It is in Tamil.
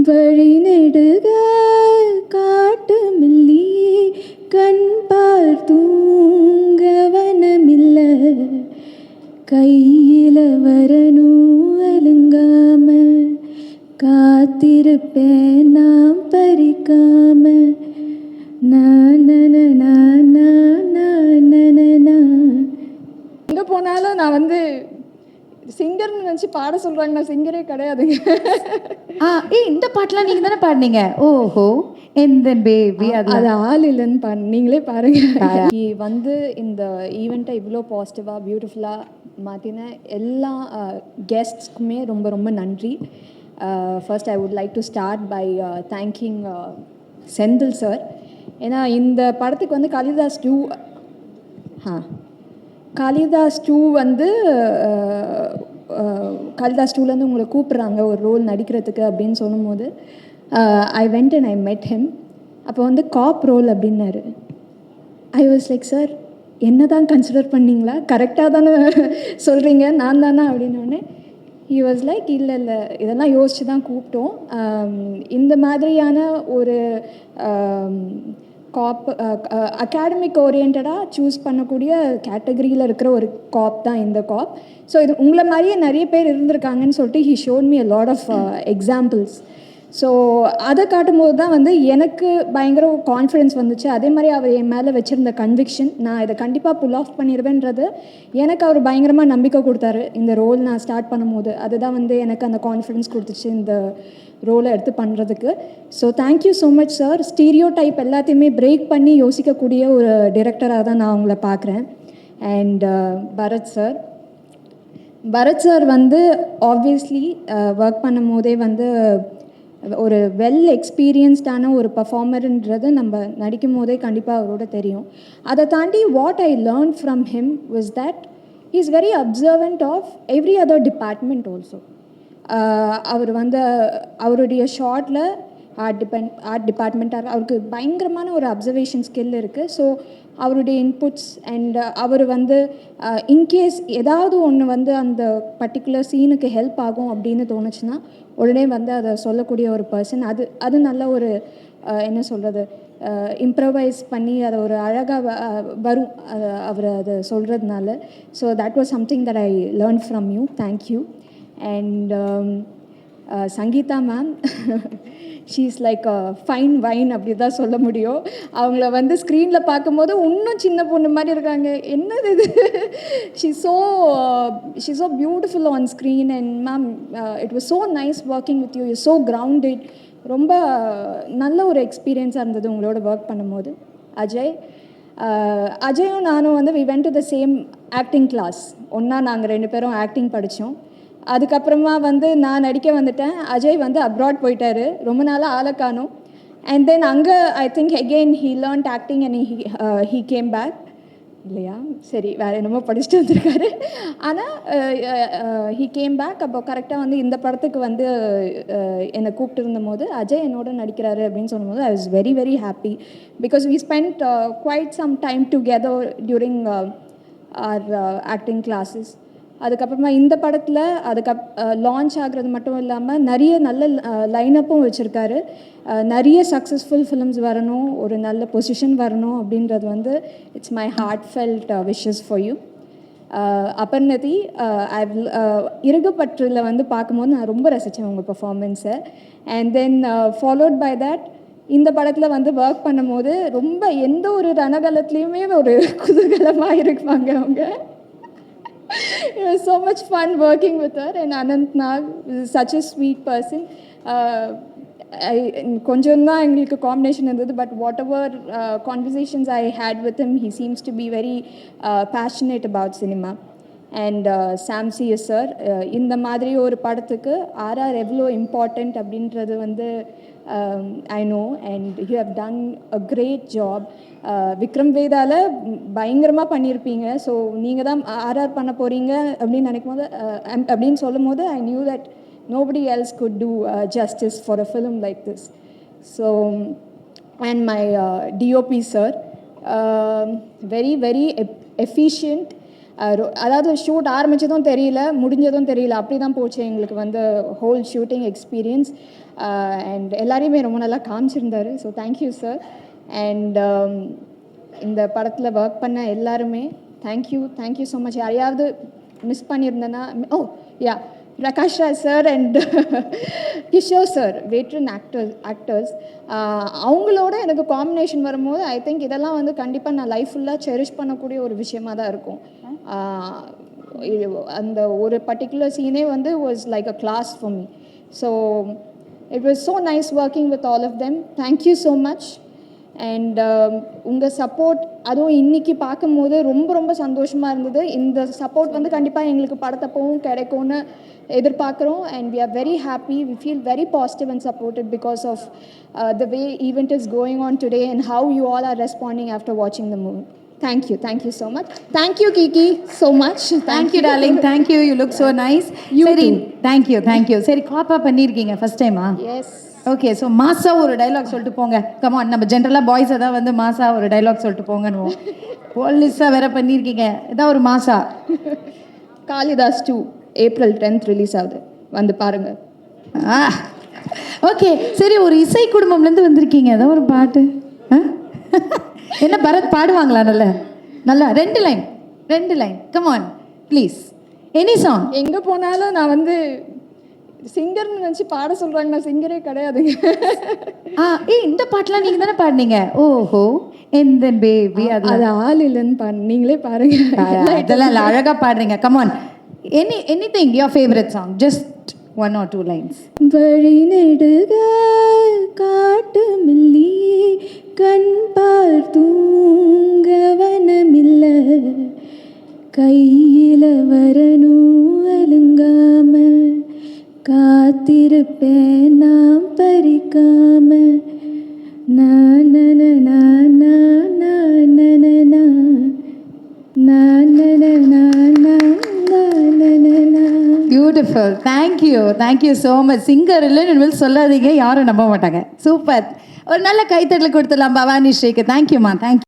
வழி நெடுக காட்டு மில்லி கண் பார் தூங்கவனமில்ல கையில வரணும் அலுங்காம காத்திருப்பேன் நாம் பறிக்காம எங்கே போனாலும் நான் வந்து சிங்கர்னு நினச்சி பாட சொல்கிறாங்க, நான் சிங்கரே கிடையாதுங்க. இந்த பாட்டெலாம் நீங்கள் தானே பாடினீங்க? ஓஹோ, எந்த பேபி அது ஆள் இல்லைன்னு நீங்களே பாருங்க. வந்து இந்த ஈவெண்ட்டை இவ்வளோ பாசிட்டிவாக பியூட்டிஃபுல்லாக மாற்றின எல்லா கெஸ்ட்ஸ்க்குமே ரொம்ப ரொம்ப நன்றி. First I would like to start by thanking Senthil sir. ஏன்னா இந்த படத்துக்கு வந்து காளிதாஸ் 2 வந்து காளிதாஸ் 2லேருந்து உங்களை கூப்பிட்றாங்க ஒரு ரோல் நடிக்கிறதுக்கு அப்படின்னு சொல்லும்போது ஐ வெண்ட் அண்ட் ஐ மெட் ஹிம். அப்போ வந்து காப் ரோல் அப்படின்னாரு. ஐ வாஸ் லைக், சார் என்ன தான் கன்சிடர் பண்ணிங்களா, கரெக்டாக தானே சொல்கிறீங்க, நான் தானே அப்படின்னோடனே ஹி வாஸ் லைக், இல்லை இல்லை இதெல்லாம் யோசித்து தான் கூப்பிட்டோம். இந்த மாதிரியான ஒரு காப் அகாடமிக் ஓரியன்டாக சூஸ் பண்ணக்கூடிய கேட்டகரியில் இருக்கிற ஒரு காப் தான் இந்த காப். ஸோ இது உங்களை மாதிரியே நிறைய பேர் இருந்திருக்காங்கன்னு சொல்லிட்டு he showed me a lot of examples. So அதை காட்டும்போது தான் வந்து எனக்கு பயங்கர கான்ஃபிடென்ஸ் வந்துச்சு. அதே மாதிரி அவர் என் மேலே வச்சுருந்த கன்விக்ஷன், நான் இதை கண்டிப்பாக புல் ஆஃப் பண்ணிடுவேன்றது எனக்கு அவர் பயங்கரமாக நம்பிக்கை கொடுத்தாரு. இந்த ரோல் நான் ஸ்டார்ட் பண்ணும்போது அதுதான் வந்து எனக்கு அந்த கான்ஃபிடென்ஸ் கொடுத்துச்சு இந்த ரோலை எடுத்து பண்ணுறதுக்கு. So thank you so much sir. Stereo type எல்லாத்தையுமே பிரேக் பண்ணி யோசிக்கக்கூடிய ஒரு டிரெக்டராக தான் நான் உங்களை பார்க்குறேன். அண்ட் பரத் சார் வந்து ஆப்வியஸ்லி ஒர்க் பண்ணும் போதே வந்து ஒரு வெல் எக்ஸ்பீரியன்ஸ்டான ஒரு பர்ஃபார்மர்ன்றது நம்ம நடிக்கும் போதே கண்டிப்பாக அவரோட தெரியும். அதை தாண்டி what I learn from him was that he is very observant of every other department also. அவர் வந்து அவருடைய ஷார்ட்டில் ஆர்ட் டிபார்ட்மெண்ட்டாக அவருக்கு பயங்கரமான ஒரு அப்சர்வேஷன் ஸ்கில் இருக்குது. ஸோ அவருடைய இன்புட்ஸ் அண்ட் அவர் வந்து இன்கேஸ் ஏதாவது ஒன்று வந்து அந்த பர்டிகுலர் சீனுக்கு ஹெல்ப் ஆகும் அப்படின்னு தோணுச்சுன்னா உடனே வந்து அதை சொல்லக்கூடிய ஒரு பர்சன். அது நல்ல ஒரு என்ன சொல்கிறது, இம்ப்ரவைஸ் பண்ணி அதை ஒரு அழகாக வரும் அவர் அதை சொல்கிறதுனால. So that was something that I learn from you. Thank you. And Sangeetha ma'am, she is like a fine wine அப்படி தான் சொல்ல முடியும். அவங்கள வந்து ஸ்க்ரீனில் பார்க்கும்போது இன்னும் சின்ன பொண்ணு மாதிரி இருக்காங்க. என்னது இது, she so beautiful on screen. And ma'am, it was so nice working with you. You so grounded. ரொம்ப நல்ல ஒரு எக்ஸ்பீரியன்ஸாக இருந்தது உங்களோட ஒர்க் பண்ணும்போது. அஜயும் நானும் வந்து we went to the same acting class. ஒன்றா நாங்கள் 2 பேரும் ஆக்டிங் படித்தோம். அதுக்கப்புறமா வந்து நான் நடிக்க வந்துட்டேன். அஜய் வந்து அப்ராட் போயிட்டார், ரொம்ப நாளாக ஆளை காணோம். அண்ட் தென் அங்கே I think again he learned acting and he came back. இல்லையா, சரி, வேறு என்னமோ படிச்சுட்டு வந்திருக்காரு. ஆனால் ஹீ கேம் பேக். அப்போ கரெக்டாக வந்து இந்த படத்துக்கு வந்து என்னை கூப்பிட்டு இருந்தபோது அஜய் என்னோட நடிக்கிறாரு அப்படின்னு சொல்லும்போது I was very very happy. Because we spend quite some time together during our acting classes. அதுக்கப்புறமா இந்த படத்தில் லான்ச் ஆகிறது மட்டும் இல்லாமல் நிறைய நல்ல லைனப்பும் வச்சுருக்காரு. நிறைய சக்ஸஸ்ஃபுல் ஃபிலிம்ஸ் வரணும், ஒரு நல்ல பொசிஷன் வரணும் அப்படின்றது வந்து it's my heartfelt wishes for you. Aparnathi, இருகப்பற்றில் வந்து பார்க்கும்போது நான் ரொம்ப ரசித்தேன் உங்கள் பர்ஃபார்மன்ஸை. And then followed by that இந்த படத்தில் வந்து ஒர்க் பண்ணும்போது ரொம்ப எந்த ஒரு ரணகலத்துலேயுமே ஒரு குதூகலமாக இருப்பாங்க அவங்க. It was so much fun working with her. And Anant Nag is such a sweet person. கொஞ்சம் தான் எங்களுக்கு காம்பினேஷன் இருந்தது. But whatever conversations I had with him, he seems to be very passionate about cinema. And Sam C sir, இந்த மாதிரி ஒரு படத்துக்கு ஆர்ஆர் எவ்வளோ இம்பார்ட்டண்ட் அப்படின்றது வந்து I know. And you have done a great job. Vikram வேதாவில் பயங்கரமாக பண்ணியிருப்பீங்க. ஸோ நீங்கள் தான் ஆர்ஆர் பண்ண போகிறீங்க அப்படின்னு நினைக்கும் போது அப்படின்னு சொல்லும் போது I knew that nobody else could do justice for a film like this. So, and my DOP sir, very very efficient. அதாவது ஷூட் ஆரம்பித்ததும் தெரியல, முடிஞ்சதும் தெரியல, அப்படி தான் போச்சு எங்களுக்கு வந்து ஹோல் ஷூட்டிங் எக்ஸ்பீரியன்ஸ். அண்ட் எல்லாரையுமே ரொம்ப நல்லா காமிச்சிருந்தாரு. So thank you sir. அண்ட் இந்த படத்தில் ஒர்க் பண்ண எல்லாருமே தேங்க்யூ ஸோ மச். யாரையாவது மிஸ் பண்ணியிருந்தேன்னா, yeah, Prakash Raj sir and Kishore sir, veteran actors, அவங்களோட எனக்கு காம்பினேஷன் வரும்போது ஐ திங்க் இதெல்லாம் வந்து கண்டிப்பாக நான் லைஃப் ஃபுல்லாக செரிஷ் பண்ணக்கூடிய ஒரு விஷயமாக தான் இருக்கும். அந்த ஒரு பர்டிகுலர் சீனே வந்து was like a class for me. So it was so nice working with all of them. Thank you so much. And உங்கள் சப்போர்ட், அதுவும் இன்றைக்கி பார்க்கும்போது ரொம்ப ரொம்ப சந்தோஷமாக இருந்தது. இந்த சப்போர்ட் வந்து கண்டிப்பாக எங்களுக்கு படத்தப்பவும் கிடைக்கும்னு எதிர்பார்க்குறோம். And we are very happy, we feel very positive and supported because of the way event is going on today and how you all are responding after வாட்சிங் the movie. Thank you so much. Thank you, Kiki, so much. Thank you darling, thank you, you look so nice. சரி, thank you. சரி, காப்பா பண்ணியிருக்கீங்க ஃபர்ஸ்ட் டைமா? Yes. ஓகே, ஸோ மாசா ஒரு டைலாக் சொல்லிட்டு போங்க. கமான், நம்ம ஜென்ரலாக பாய்ஸை தான் வந்து மாசா ஒரு டைலாக் சொல்லிட்டு போங்கன்னு. போலீஸாக வேற பண்ணியிருக்கீங்க, இதான் ஒரு மாசா. காளிதாஸ் 2 April 10th ரிலீஸ் ஆகுது, வந்து பாருங்க. ஓகே, சரி, ஒரு இசை குடும்பம்லேருந்து வந்திருக்கீங்க, அதான் ஒரு பாட்டு. என்ன பரத் பாடுவாங்களா? நல்லா 2 line come on please, any song. எங்கே போனாலும் நான் வந்து சிங்கர்னு நினச்சி பாட சொல்கிறாங்க, நான் சிங்கரே கிடையாதுங்க. இந்த பாட்டெலாம் நீங்கள் தானே பாடினீங்க? ஓஹோ, எந்த பேபி, அது ஆள் இல்லைன்னு நீங்களே பாருங்க. அதெல்லாம் இல்லை, அழகாக பாடுறீங்க. Come on, anything your favourite song, just 1 or 2 lines. வழி நெடுக காட்டு மில்லி கண் பார்த்தூங்க வனமில்ல கையில வரணும் அலுங்காம காத்திருப்பேன் நாம் பறிக்காம beautiful, thank you so much. Singer இல்லைன்னு சொல்லாதீங்க, யாரும் நம்ப மாட்டாங்க. சூப்பர், ஒரு நல்ல கைத்தட்டல் கொடுத்துடலாம் பவானி ஸ்ரீக்கு. தேங்க்யூம்மா, தேங்க்யூ.